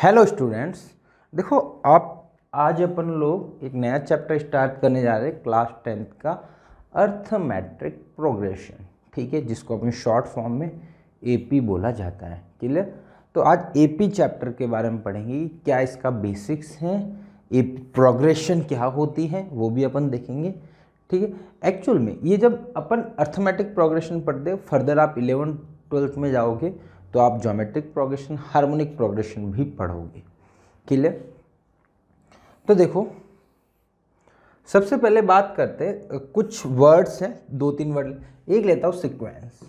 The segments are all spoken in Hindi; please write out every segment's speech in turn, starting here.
हेलो स्टूडेंट्स, देखो आप आज अपन लोग एक नया चैप्टर स्टार्ट करने जा रहे हैं क्लास 10th का अर्थमेट्रिक प्रोग्रेशन। ठीक है, जिसको अपने शॉर्ट फॉर्म में एपी बोला जाता है। क्लियर? तो आज एपी चैप्टर के बारे में पढ़ेंगे, क्या इसका बेसिक्स हैं, एपी प्रोग्रेशन क्या होती है वो भी अपन देखेंगे। ठीक है, एक्चुअल में ये जब अपन अर्थमेटिक प्रोग्रेशन पढ़ते हैं, फर्दर आप 11th-12th में जाओगे तो आप ज्योमेट्रिक प्रोग्रेशन, हार्मोनिक प्रोग्रेशन भी पढ़ोगे। क्लियर? तो देखो, सबसे पहले बात करते हैं, कुछ वर्ड्स हैं, 2-3 वर्ड। एक लेता हूं सीक्वेंस।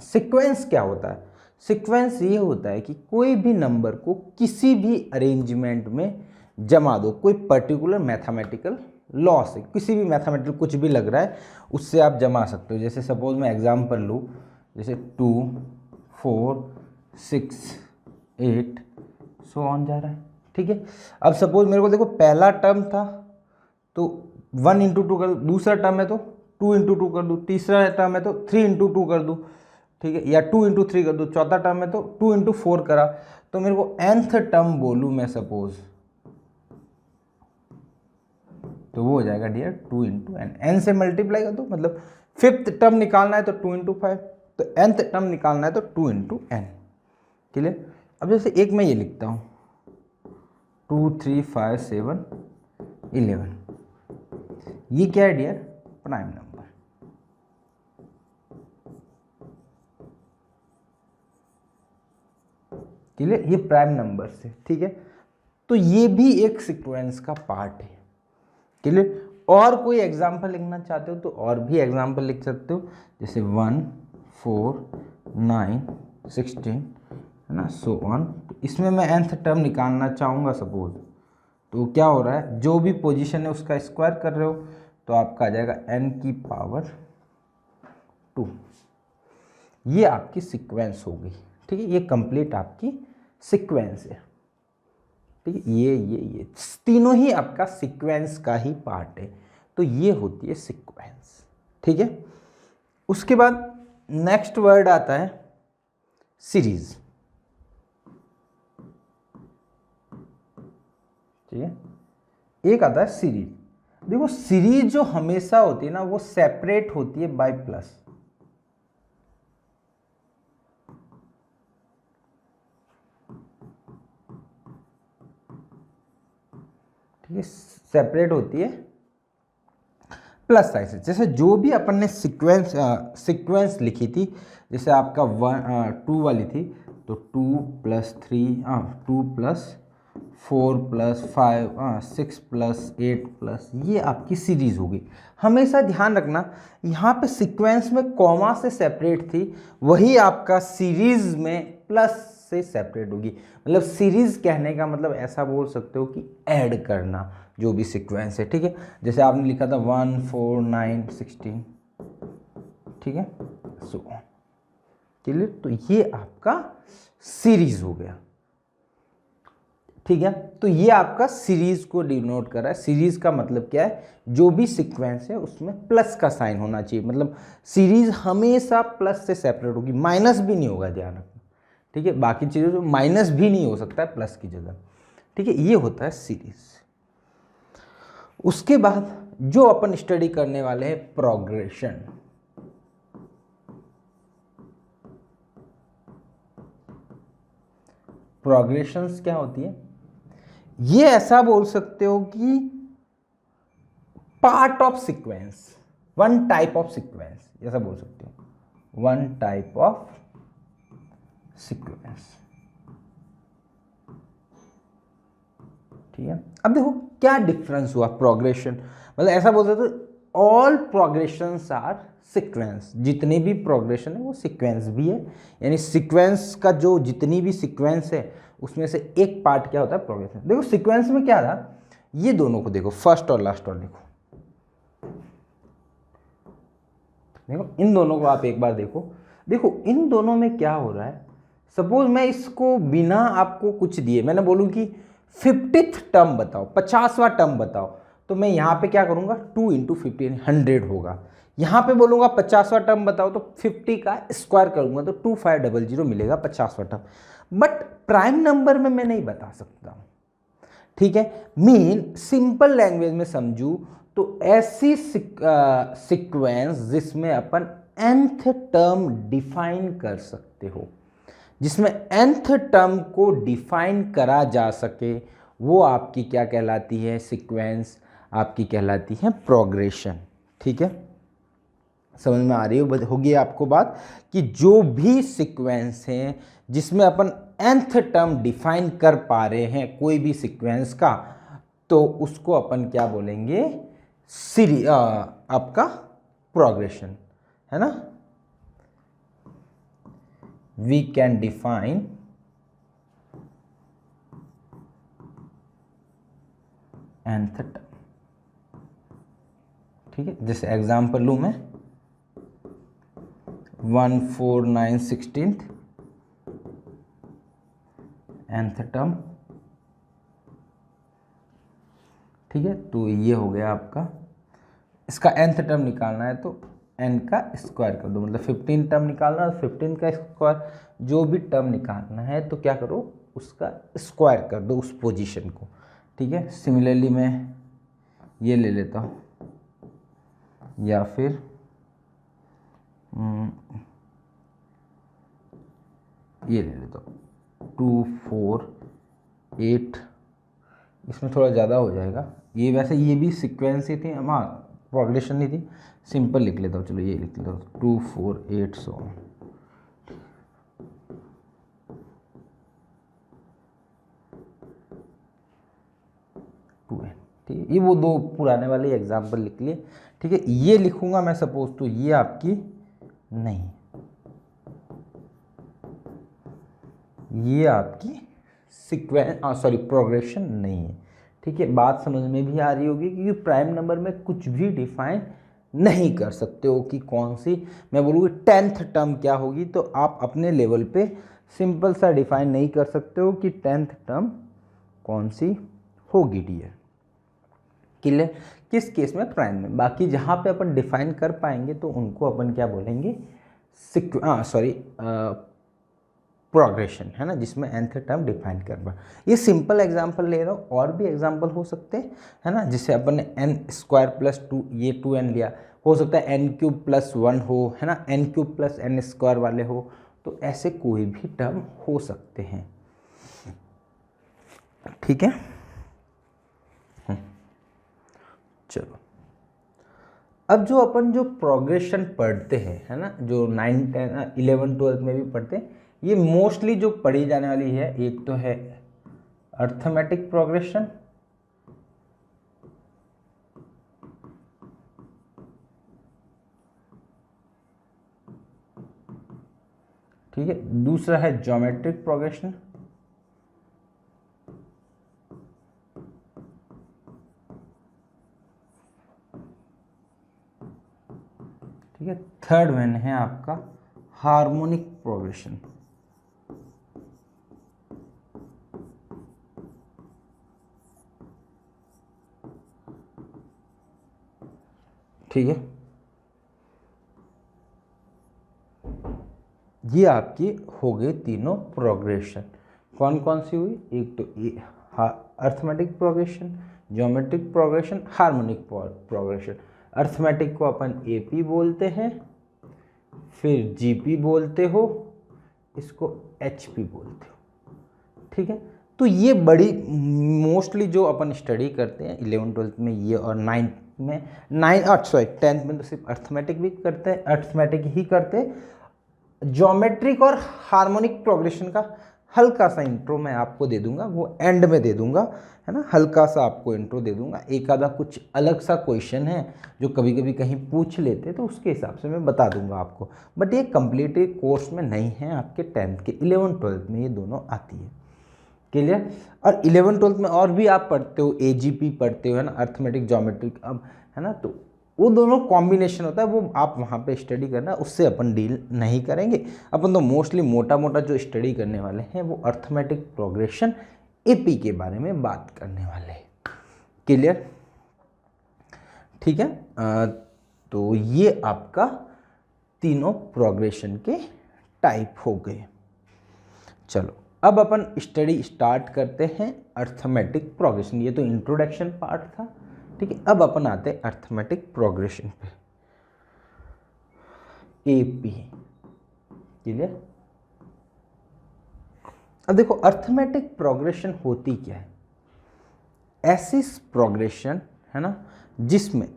सीक्वेंस क्या होता है? सीक्वेंस ये होता है कि कोई भी नंबर को किसी भी अरेंजमेंट में जमा दो, कोई पर्टिकुलर मैथमेटिकल लॉ से, किसी भी मैथमेटिकल कुछ भी लग रहा है उससे आप जमा सकते हो। जैसे सपोज मैं एग्जांपल लूँ, जैसे 2, 4, 6, 8 सो ऑन जा रहा है। ठीक है, अब सपोज मेरे को देखो पहला टर्म था तो 1 इंटू 2 कर दूँ, दूसरा टर्म है तो 2 इंटू 2 कर दूँ, तीसरा टर्म है तो 3 इंटू 2 कर दूँ। ठीक है, या 2 इंटू 3 कर दूँ, चौथा टर्म है तो 2 इंटू 4 करा। तो मेरे को nth टर्म बोलूँ मैं सपोज, तो वो हो जाएगा डियर 2 इंटू एन। एन से मल्टीप्लाई कर दो, मतलब 5th टर्म निकालना है तो 2 इंटू 5, तो nth टर्म निकालना है तो 2 इंटू एन। क्लियर? अब जैसे एक मैं ये लिखता हूँ 2, 3, 5, 7, 11। ये क्या है डियर? Prime number. क्लियर? ये प्राइम नंबर से। ठीक है, तो ये भी एक सीक्वेंस का पार्ट है। क्लियर? और कोई एग्जाम्पल लिखना चाहते हो तो और भी एग्जाम्पल लिख सकते हो, जैसे 1, 4, 9, 16, है ना, सो ऑन। तो इसमें मैं nth टर्म निकालना चाहूँगा सपोज, तो क्या हो रहा है, जो भी पोजीशन है उसका स्क्वायर कर रहे हो तो आपका आ जाएगा n की पावर 2। ये आपकी सीक्वेंस होगी। ठीक है, ये कंप्लीट आपकी सीक्वेंस है। ठीक है, ये तीनों ही आपका सीक्वेंस का ही पार्ट है, तो ये होती है सीक्वेंस। ठीक है, उसके बाद नेक्स्ट वर्ड आता है सीरीज। ठीक है, एक आता है सीरीज। देखो, सीरीज जो हमेशा होती है ना, वो सेपरेट होती है बाय प्लस। सेपरेट होती है प्लस साइन से। जैसे जो भी अपन ने सीक्वेंस लिखी थी, जैसे आपका 2 वाली थी, तो 2 + 3, 2 + 4 + 5, 6 + 8 ये आपकी सीरीज होगी। हमेशा ध्यान रखना, यहाँ पे सीक्वेंस में कॉमा से सेपरेट थी, वही आपका सीरीज में प्लस से सेपरेट होगी। मतलब सीरीज कहने का मतलब ऐसा बोल सकते हो कि ऐड करना जो भी सीक्वेंस है। ठीक है, जैसे आपने लिखा था 1, 4, 9, 16। ठीक है, सो ऑन। क्लियर? तो ये आपका सीरीज हो गया। ठीक है, तो ये आपका सीरीज को डिनोट कर रहा है। सीरीज का मतलब क्या है? जो भी सीक्वेंस है उसमें प्लस का साइन होना चाहिए, मतलब सीरीज हमेशा प्लस से सेपरेट होगी, माइनस भी नहीं होगा, ध्यान रखना। ठीक है, बाकी चीज़ों जो माइनस भी नहीं हो सकता है प्लस की जगह। ठीक है, ये होता है सीरीज। उसके बाद जो अपन स्टडी करने वाले हैं प्रोग्रेशन। प्रोग्रेशंस क्या होती है? ये ऐसा बोल सकते हो कि part of sequence, one type of sequence, ऐसा बोल सकते हो, वन टाइप ऑफ सीक्वेंस। ठीक है, अब देखो क्या डिफरेंस हुआ प्रोग्रेशन, मतलब ऐसा बोल सकते हो ऑल प्रोग्रेशंस आर सीक्वेंस। जितने भी प्रोग्रेशन है वो सीक्वेंस भी है, यानी सीक्वेंस का जो जितनी भी सीक्वेंस है उसमें से एक पार्ट क्या होता है? प्रोग्रेशन। देखो सीक्वेंस में क्या था, ये दोनों को देखो, फर्स्ट और लास्ट, और देखो इन दोनों को आप एक बार देखो इन दोनों में क्या हो रहा है। सपोज मैं इसको बिना आपको कुछ दिए मैंने बोलूं कि 50th टर्म बताओ, 50वां टर्म बताओ, तो मैं यहाँ पे क्या करूँगा, 2 × 50 100 होगा। यहाँ पे बोलूँगा 50वां टर्म बताओ तो 50 का स्क्वायर करूँगा तो 2500 मिलेगा 50वां टर्म। बट प्राइम नंबर में मैं नहीं बता सकता हूँ, ठीक है। मीन सिंपल लैंग्वेज में समझू तो ऐसी सीक्वेंस जिसमें अपन nth टर्म डिफाइन कर सकते हो, जिसमें nth टर्म को डिफाइन करा जा सके, वो आपकी क्या कहलाती है, सीक्वेंस आपकी कहलाती है प्रोग्रेशन, ठीक है। समझ में आ रही होगी आपको बात कि जो भी सीक्वेंस हैं जिसमें अपन nth टर्म डिफाइन कर पा रहे हैं कोई भी सीक्वेंस का, तो उसको अपन क्या बोलेंगे, आपका प्रोग्रेशन, है ना। We can define nth term, ठीक है। जैसे एग्जांपल लूं मैं 1 4 9 16 nth टर्म, ठीक है। तो ये हो गया आपका, इसका nth टर्म निकालना है तो n का स्क्वायर कर दो, मतलब 15 टर्म निकालना है 15 का स्क्वायर, जो भी टर्म निकालना है तो क्या करो, उसका स्क्वायर कर दो उस पोजीशन को, ठीक है। सिमिलरली मैं ये ले लेता हूँ, या फिर ये ले लेता हूँ 2 4 8, इसमें थोड़ा ज़्यादा हो जाएगा, ये वैसे ये भी सीक्वेंस ही थी, हाँ प्रोग्रेशन नहीं थी, सिंपल लिख लेता हूँ, चलो ये लिख लेता हूँ 2 4 8 सो 2n, ठीक है। ये वो दो पुराने वाले एग्जाम्पल लिख लिए, ठीक है। ये लिखूंगा मैं सपोज तो ये आपकी नहीं, ये आपकी सीक्वेंस सॉरी प्रोग्रेशन नहीं है, ठीक है। बात समझ में भी आ रही होगी क्योंकि प्राइम नंबर में कुछ भी डिफाइन नहीं कर सकते हो कि कौन सी, मैं बोलूँगी 10th टर्म क्या होगी, तो आप अपने लेवल पे सिंपल सा डिफाइन नहीं कर सकते हो कि 10th टर्म कौन सी होगी डियर, क्लियर। किस केस में, प्राइम में। बाकी जहाँ पे अपन डिफाइन कर पाएंगे तो उनको अपन क्या बोलेंगे, प्रोग्रेशन, है ना, जिसमें nth टर्म डिफाइन कर पा। ये सिंपल एग्जांपल ले रहा हूँ, और भी एग्जांपल हो सकते हैं, है ना। जिससे अपन ने n स्क्वायर प्लस 2 ये 2n लिया, हो सकता है n क्यूब प्लस 1 हो, है ना, n cube plus n square वाले हो, तो ऐसे कोई भी टर्म हो सकते हैं, ठीक है। चलो अब जो अपन जो प्रोग्रेशन पढ़ते हैं, है ना, जो 9 10 11 12 में भी पढ़ते हैं, ये मोस्टली जो पढ़ी जाने वाली है, एक तो है अर्थमेटिक प्रोग्रेशन, ठीक है। दूसरा है ज्योमेट्रिक प्रोग्रेशन, ठीक है। थर्ड वन है आपका हार्मोनिक प्रोग्रेशन, ठीक है। ये आपकी हो गई तीनों प्रोग्रेशन। कौन कौन सी हुई, एक तो arithmetic progression, geometric progression, harmonic progression. Arithmetic को अपन एपी बोलते हैं, फिर जीपी बोलते हो, इसको एचपी बोलते हो, ठीक है। तो ये बड़ी मोस्टली जो अपन स्टडी करते हैं 11 12 में ये, और 9th में 10th में तो सिर्फ अर्थमेटिक भी करते हैं, अर्थमेटिक ही करते हैं। ज्योमेट्रिक और हार्मोनिक प्रोग्रेशन का हल्का सा इंट्रो मैं आपको दे दूंगा, वो एंड में दे दूंगा, है ना, हल्का सा आपको इंट्रो दे दूंगा। एक आधा कुछ अलग सा क्वेश्चन है जो कभी कभी कहीं पूछ लेते तो उसके हिसाब से मैं बता दूंगा आपको, बट ये कंप्लीट कोर्स में नहीं है, आपके 10th के 11 12 में ये दोनों आती है, क्लियर। और 11 12 में और भी आप पढ़ते हो, एजीपी पढ़ते हो, है ना, अर्थमेटिक ज्योमेट्रिक, अब है ना, तो वो दोनों कॉम्बिनेशन होता है, वो आप वहाँ पे स्टडी करना, उससे अपन डील नहीं करेंगे। अपन तो मोस्टली मोटा मोटा जो स्टडी करने वाले हैं वो अर्थमेटिक प्रोग्रेशन एपी के बारे में बात करने वाले हैं, क्लियर, ठीक है। तो ये आपका तीनों प्रोग्रेशन के टाइप हो गए। चलो अब अपन स्टडी स्टार्ट करते हैं अर्थमेटिक प्रोग्रेशन। ये तो इंट्रोडक्शन पार्ट था, ठीक है। अब अपन आते हैं अर्थमेटिक प्रोग्रेशन पे। AP clear. अब देखो अर्थमेटिक प्रोग्रेशन होती क्या है। ऐसी प्रोग्रेशन है ना जिसमें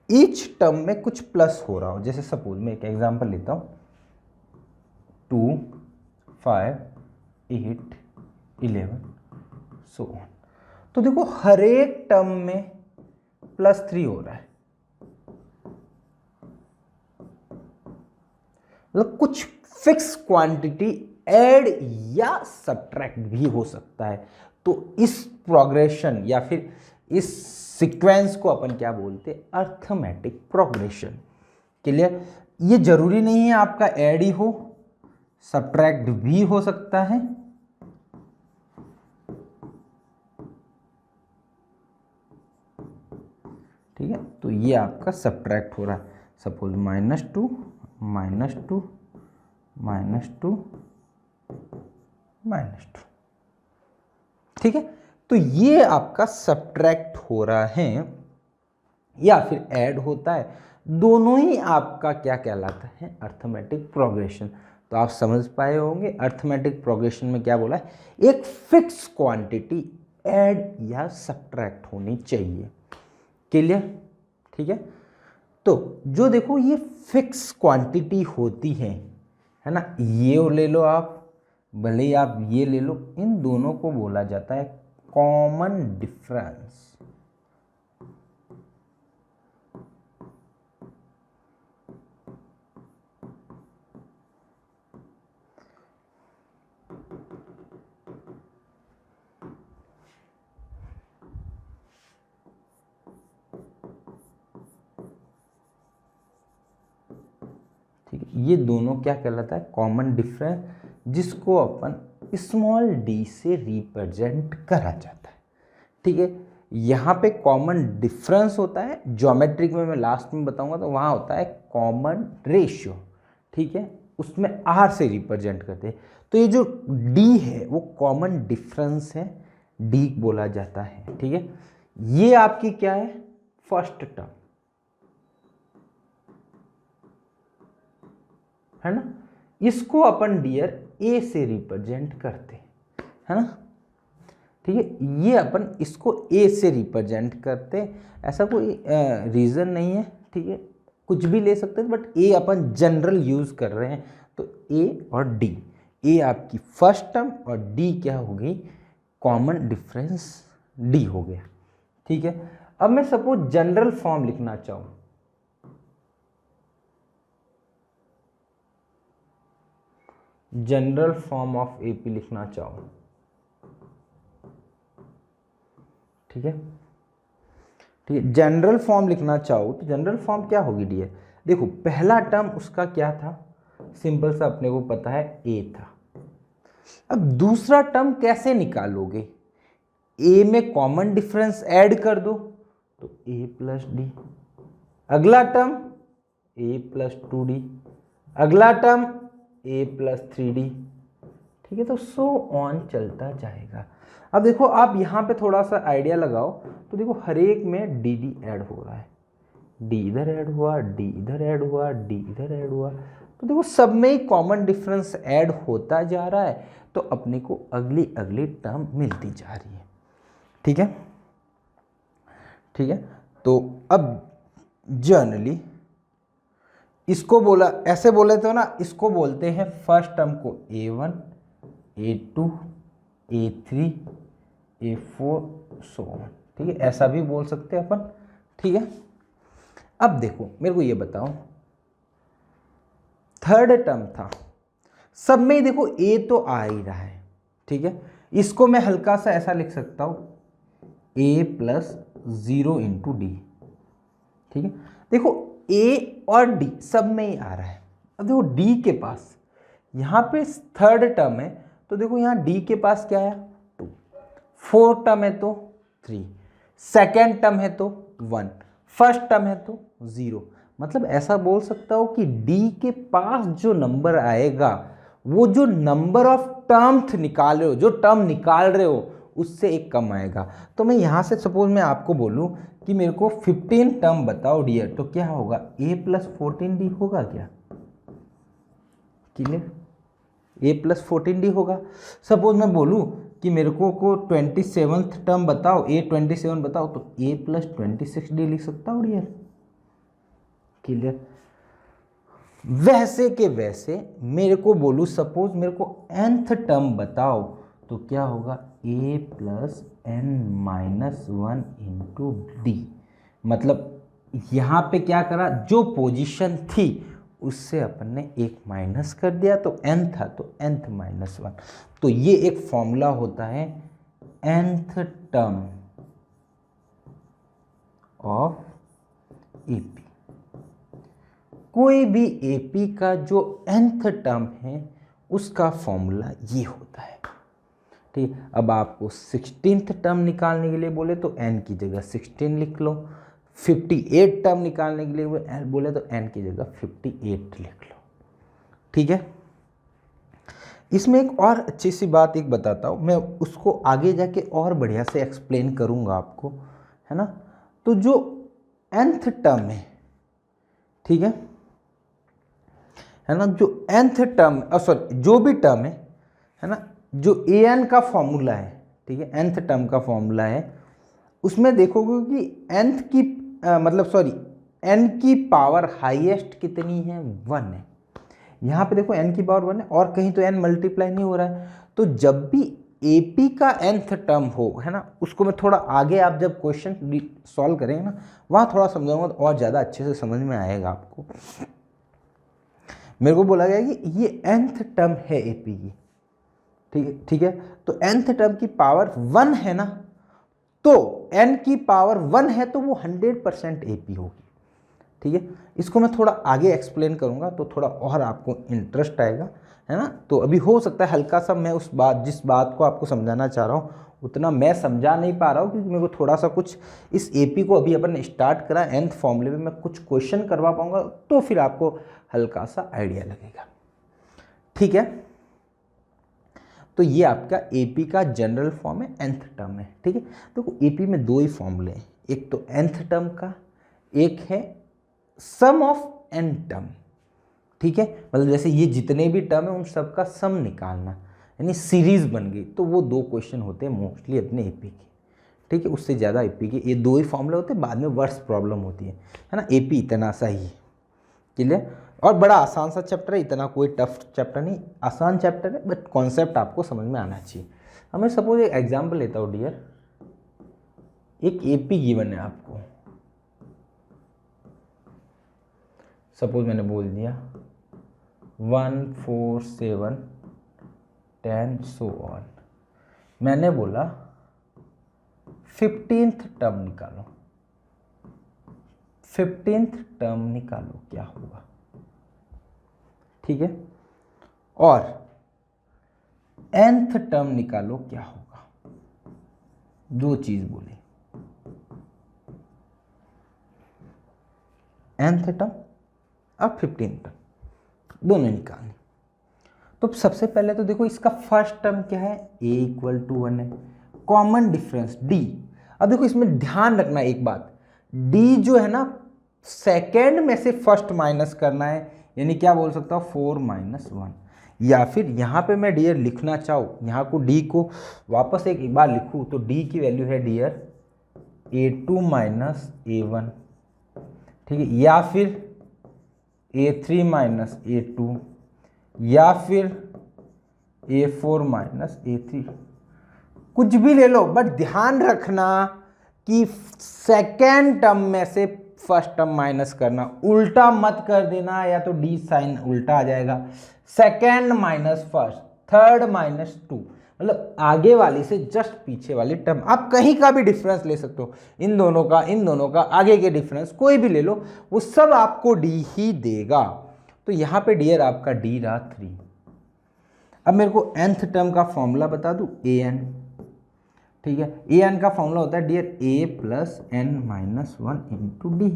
ईच टर्म में कुछ प्लस हो रहा हो। जैसे सपोज मैं एक एग्जांपल लेता हूं 2 5 8 11 सो ऑन। तो देखो हर एक टर्म में +3 हो रहा है, मतलब कुछ फिक्स क्वांटिटी ऐड या सब्ट्रैक्ट भी हो सकता है। तो इस प्रोग्रेशन या फिर इस सीक्वेंस को अपन क्या बोलते हैं, अर्थमेटिक प्रोग्रेशन। क्लियर। ये जरूरी नहीं है आपका ऐड ही हो, सब्ट्रैक्ट भी हो सकता है। ठीक है, तो ये आपका सब्ट्रैक्ट हो रहा है। सपोज -2 -2 -2 -2। ठीक है, तो ये आपका सब्ट्रैक्ट हो रहा है या फिर ऐड होता है, दोनों ही आपका क्या कहलाता है, अर्थमेटिक प्रोग्रेशन। तो आप समझ पाए होंगे अर्थमेटिक प्रोग्रेशन में क्या बोला है, एक फिक्स क्वांटिटी ऐड या सब्ट्रैक्ट होनी चाहिए। क्लियर। ठीक है, तो जो देखो ये फिक्स क्वांटिटी होती है ना, ये ले लो आप, भले ही आप ये ले लो, इन दोनों को बोला जाता है कॉमन डिफरेंस। ठीक है, ये दोनों क्या कहलाता है, कॉमन डिफरेंस, जिसको अपन स्मॉल d से रिप्रेजेंट करा जाता है। ठीक है, यहाँ पे कॉमन डिफरेंस होता है, ज्योमेट्रिक में मैं लास्ट में बताऊंगा तो वहाँ होता है कॉमन रेशियो। ठीक है, उसमें r से रिप्रेजेंट करते हैं। तो ये जो d है वो कॉमन डिफरेंस है, d बोला जाता है। ठीक है, ये आपकी क्या है, फर्स्ट टर्म है ना, इसको अपन डियर a से रिप्रेजेंट करते हैं, है ना। ठीक है, ये अपन इसको a से रिप्रेजेंट करते हैं, ऐसा कोई रीज़न नहीं है। ठीक है, कुछ भी ले सकते हैं, but a upon general use कर रहे हैं। तो a और d, a आपकी फर्स्ट टर्म और d क्या होगी, कॉमन डिफरेंस d हो गया। ठीक है, अब मैं सपोज जनरल फॉर्म लिखना चाहूँ, जनरल फॉर्म ऑफ एपी लिखना चाहूँ। ठीक है, ठीक है, जनरल फॉर्म लिखना चाहो तो जनरल फॉर्म क्या होगी डियर, देखो पहला टर्म उसका क्या था, सिंपल सा अपने को पता है a था। अब दूसरा टर्म कैसे निकालोगे, a में कॉमन डिफरेंस ऐड कर दो तो a प्लस डी, अगला टर्म a प्लस 2d, अगला टर्म a प्लस 3d। ठीक है, तो सो ऑन चलता जाएगा। अब देखो आप यहाँ पे थोड़ा सा आइडिया लगाओ, तो देखो हर एक में डी डी ऐड हो रहा है, डी इधर ऐड हुआ, डी इधर ऐड हुआ, डी इधर ऐड हुआ। तो देखो सब में ही कॉमन डिफरेंस ऐड होता जा रहा है, तो अपने को अगली अगली टर्म मिलती जा रही है। ठीक है, ठीक है, तो अब जनरली इसको बोला, ऐसे बोले तो ना, इसको बोलते हैं फर्स्ट टर्म को a1 a2 a3 a4 so on. ठीक है, ऐसा भी बोल सकते हैं अपन। ठीक है, अब देखो मेरे को ये बताओ, थर्ड टर्म था, सब में ही देखो a तो आ ही रहा है। ठीक है, इसको मैं हल्का सा ऐसा लिख सकता हूं a प्लस 0 इंटू डी। ठीक है, देखो a और d सब में ही आ रहा है। अब देखो d के पास यहाँ पे थर्ड टर्म है, तो देखो यहाँ d के पास क्या है 2, फोर्थ टर्म है तो 3, सेकेंड टर्म है तो 1, फर्स्ट टर्म है तो 0, मतलब ऐसा बोल सकता हो कि d के पास जो नंबर आएगा वो जो नंबर ऑफ टर्म्स निकाल रहे हो, जो टर्म निकाल रहे हो उससे एक कम आएगा। तो मैं यहाँ से सपोज मैं आपको बोलूँ कि मेरे को 15 टर्म बताओ डियर, तो क्या होगा a प्लस 14d होगा क्या? क्लियर? a प्लस 14d होगा। सपोज मैं बोलूँ कि मेरे को 27th टर्म बताओ, a 27 बताओ, तो a प्लस 26d लिख सकता हूँ डियर। क्लियर? वैसे के वैसे मेरे को बोलूँ सपोज मेरे को nth टर्म बताओ, तो क्या होगा a plus n minus 1 into D. मतलब यहाँ पे क्या करा, जो पोजीशन थी उससे अपन ने एक माइनस कर दिया, तो n था तो nth माइनस 1। तो ये एक फॉर्मूला होता है nth टर्म ऑफ एपी। कोई भी एपी का जो nth टर्म है उसका फॉर्मूला ये होता है। ठीक, अब आपको 16th टर्म निकालने के लिए बोले तो n की जगह 16 लिख लो, 58 टर्म निकालने के लिए बोले तो n की जगह 58 लिख लो। ठीक है, इसमें एक और अच्छी सी बात एक बताता हूँ, मैं उसको आगे जाके और बढ़िया से एक्सप्लेन करूँगा आपको, है ना। तो जो nth टर्म है, ठीक है ना, जो nth टर्म सॉरी जो भी टर्म है ना, जो an का फॉर्मूला है, ठीक है, nth टर्म का फॉर्मूला है, उसमें देखोगे कि nth की मतलब सॉरी n की पावर हाईएस्ट कितनी है, 1 है। यहाँ पे देखो n की पावर 1 है और कहीं तो n मल्टीप्लाई नहीं हो रहा है। तो जब भी AP का nth टर्म हो, है ना, उसको मैं थोड़ा आगे आप जब क्वेश्चन सॉल्व करेंगे ना, वहाँ थोड़ा समझाऊंगा तो और ज़्यादा अच्छे से समझ में आएगा आपको। मेरे को बोला गया कि ये nth टर्म है AP की, ठीक है, तो nth टर्म की पावर 1 है ना, तो n की पावर 1 है तो वो 100% AP होगी। ठीक है, इसको मैं थोड़ा आगे एक्सप्लेन करूंगा तो थोड़ा और आपको इंटरेस्ट आएगा, है ना। तो अभी हो सकता है हल्का सा मैं जिस बात को आपको समझाना चाह रहा हूँ उतना मैं समझा नहीं पा रहा हूँ, क्योंकि मेरे को थोड़ा सा कुछ इस एपी को अभी अपन ने स्टार्ट करा, nth फॉर्मूले में मैं कुछ क्वेश्चन करवा पाऊंगा तो फिर आपको हल्का सा आइडिया लगेगा। ठीक है, तो ये आपका एपी का जनरल फॉर्म है, nth टर्म है। ठीक है, देखो एपी में दो ही फॉर्मूले हैं, एक तो nth टर्म का, एक है सम ऑफ n टर्म। ठीक है, मतलब जैसे ये जितने भी टर्म है उन सब का सम निकालना, यानी सीरीज बन गई। तो वो दो क्वेश्चन होते हैं मोस्टली अपने एपी के। ठीक है, उससे ज़्यादा एपी के ये दो ही फॉर्मूले होते हैं, बाद में वर्स प्रॉब्लम होती है ना। एपी इतना सा ही है, क्लियर, और बड़ा आसान सा चैप्टर है, इतना कोई टफ चैप्टर नहीं, आसान चैप्टर है, बट कॉन्सेप्ट आपको समझ में आना चाहिए। अब मैं सपोज एक एग्जाम्पल लेता हूँ डियर, एक एपी गिवन है आपको, सपोज मैंने बोल दिया 1 4 7 10 सो ऑन, मैंने बोला 15th टर्म निकालो, 15th टर्म निकालो क्या होगा। ठीक है, और nth टर्म निकालो क्या होगा। दो चीज बोली, nth टर्म और 15th टर्म दोनों निकालनी। तो सबसे पहले तो देखो इसका फर्स्ट टर्म क्या है, a = 1 है, कॉमन डिफरेंस d। अब देखो इसमें ध्यान रखना एक बात, d जो है ना सेकेंड में से फर्स्ट माइनस करना है, यानी क्या बोल सकता हूँ 4 - 1। या फिर यहाँ पे मैं डियर लिखना चाहूँ, यहाँ को d को वापस एक बार लिखूँ तो d की वैल्यू है डियर a2 - a1। ठीक है, या फिर a3 - a2, या फिर a4 - a3, कुछ भी ले लो, बट ध्यान रखना कि सेकेंड टर्म में से फर्स्ट टर्म माइनस करना, उल्टा मत कर देना, या तो डी साइन उल्टा आ जाएगा। सेकेंड माइनस फर्स्ट, थर्ड -2, मतलब आगे वाली से जस्ट पीछे वाली टर्म। आप कहीं का भी डिफरेंस ले सकते हो, इन दोनों का आगे के डिफरेंस कोई भी ले लो, वो सब आपको डी ही देगा। तो यहाँ पे डियर आपका डी रहा 3। अब मेरे को nth टर्म का फॉर्मूला बता दूं, an। ठीक है, an का फॉर्मूला होता है डियर a + n - 1 × d।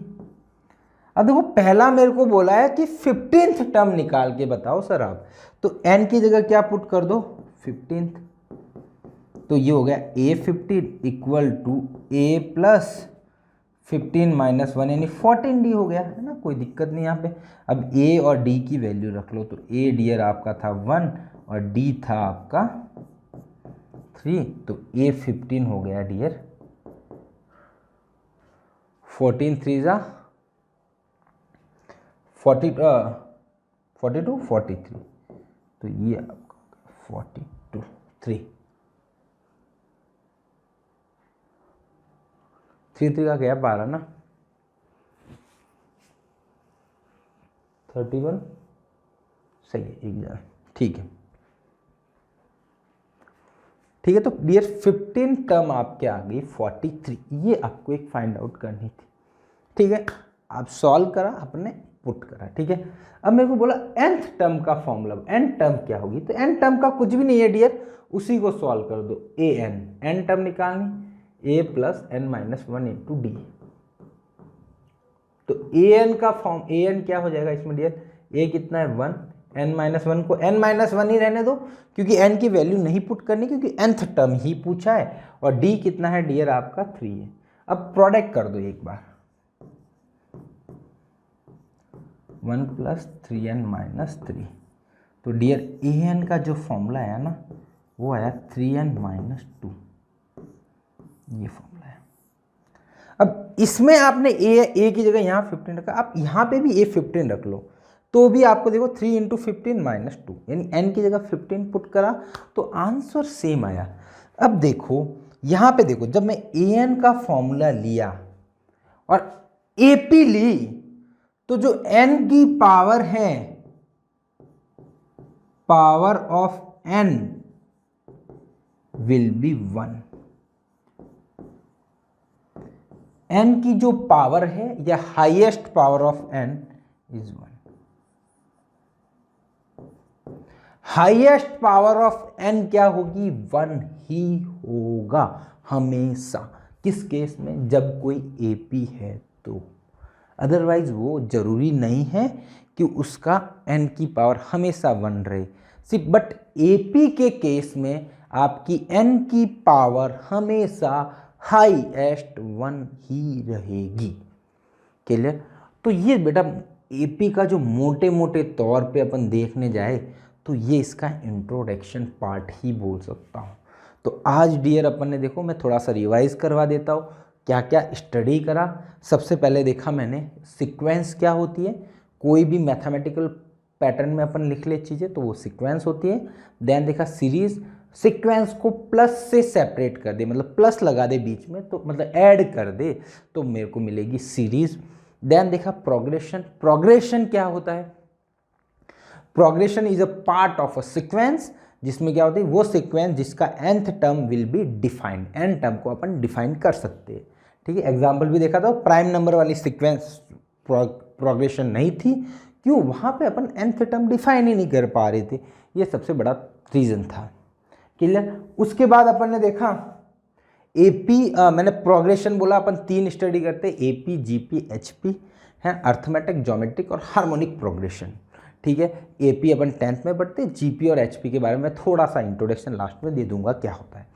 अब देखो पहला मेरे को बोला है कि 15th टर्म निकाल के बताओ सर आप, तो n की जगह क्या पुट कर दो 15th, तो ये हो गया A15 equal to A plus 15 minus 1 यानी 14D हो गया है ना, कोई दिक्कत नहीं यहाँ पे। अब A और D की वैल्यू रख लो, तो A डियर आपका था 1 और D था आपका 3, तो A15 हो गया डियर 14 3 जा 42 43, तो ये आपका 42 3 का गया 12 ना, 31 सही है, एक जगह ठीक है। ठीक है, तो डियर 15 टर्म आपके आ गई 43, ये आपको एक फाइंड आउट करनी थी। ठीक है, आप सॉल्व करा, आपने पुट करा। ठीक है, अब मेरे को बोला nth टर्म का फॉर्मूला, n टर्म क्या होगी, तो n टर्म का कुछ भी नहीं है डियर, उसी को सॉल्व कर दो। n टर्म निकालनी a plus n minus 1 into D, तो an का फॉर्म an क्या हो जाएगा इसमें डियर, a कितना है 1, n माइनस 1 को n माइनस 1 ही रहने दो क्योंकि n की वैल्यू नहीं पुट करनी, क्योंकि nth टर्म ही पूछा है, और d कितना है डियर आपका 3 है। अब प्रोडक्ट कर दो एक बार, 1 प्लस 3n माइनस 3, तो डियर an का जो फॉर्मूला है ना वो आया 3n माइनस 2, ये फॉर्मूला है। अब इसमें आपने a की जगह यहाँ 15 रखा, आप यहाँ पे भी a15 रख लो, तो भी आपको देखो 3 इंटू 15 माइनस 2, यानी n की जगह 15 पुट करा तो आंसर सेम आया। अब देखो यहाँ पे देखो, जब मैं an का फॉर्मूला लिया और ap ली, तो जो n की पावर है, power of n will be 1, n की जो पावर है या highest power of n is 1, highest power of n क्या होगी 1 ही होगा हमेशा, किस केस में, जब कोई AP है तो, अदरवाइज वो जरूरी नहीं है कि उसका n की पावर हमेशा 1 रहे सिर्फ, बट AP के केस में आपकी n की पावर हमेशा हाईएस्ट 1 ही रहेगी। क्लियर, तो ये बेटा AP का जो मोटे मोटे तौर पे अपन देखने जाए तो ये इसका इंट्रोडक्शन पार्ट ही बोल सकता हूँ। तो आज डियर अपन ने देखो, मैं थोड़ा सा रिवाइज करवा देता हूँ क्या क्या स्टडी करा। सबसे पहले देखा मैंने सीक्वेंस क्या होती है, कोई भी मैथमेटिकल पैटर्न में अपन लिख ले चीज़ें तो वो सीक्वेंस होती है। देन देखा सीरीज, सीक्वेंस को प्लस से सेपरेट कर दे, मतलब प्लस लगा दे बीच में, तो मतलब ऐड कर दे तो मेरे को मिलेगी सीरीज। देन देखा प्रोग्रेशन, प्रोग्रेशन क्या होता है, progression is a part of a sequence, जिसमें क्या होता है वो सीक्वेंस जिसका nth term will be defined, n term को अपन डिफाइन कर सकते हैं। ठीक है, एग्जाम्पल भी देखा था, प्राइम नंबर वाली सीक्वेंस प्रोग्रेशन नहीं थी, क्यों, वहाँ पे अपन nth टर्म डिफाइन ही नहीं कर पा रहे थे, ये सबसे बड़ा रीज़न था। क्लियर, उसके बाद अपन ने देखा AP, मैंने प्रोग्रेशन बोला अपन 3 स्टडी करते हैं, AP GP HP है, अर्थमेटिक, ज्योमेट्रिक और हार्मोनिक प्रोग्रेशन। ठीक है, AP अपन 10th में पढ़ते हैं, GP और HP के बारे में थोड़ा सा इंट्रोडक्शन लास्ट में दे दूंगा क्या होता है।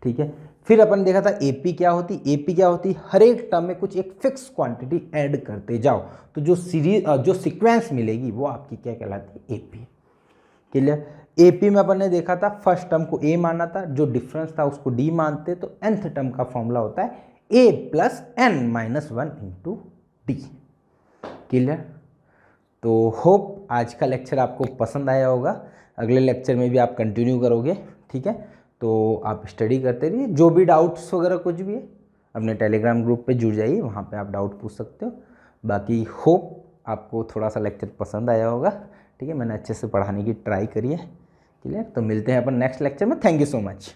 ठीक है, फिर अपन देखा था AP क्या होती, AP क्या होती, हर एक टर्म में कुछ एक फिक्स क्वांटिटी ऐड करते जाओ तो जो सीरीज जो सीक्वेंस मिलेगी वो आपकी क्या कहलाती है, AP। क्लियर, AP में अपन ने देखा था फर्स्ट टर्म को A माना था, जो डिफरेंस था उसको D मानते, तो nth टर्म का फॉर्मूला होता है A plus n minus 1 into D। Clear, तो होप आज का लेक्चर आपको पसंद आया होगा, अगले लेक्चर में भी आप कंटिन्यू करोगे। ठीक है, तो आप स्टडी करते रहिए, जो भी डाउट्स वगैरह कुछ भी है अपने टेलीग्राम ग्रुप पे जुड़ जाइए, वहाँ पे आप डाउट पूछ सकते हो। बाकी होप आपको थोड़ा सा लेक्चर पसंद आया होगा। ठीक है, मैंने अच्छे से पढ़ाने की ट्राई करी है। क्लियर, तो मिलते हैं अपन नेक्स्ट लेक्चर में। Thank you so much.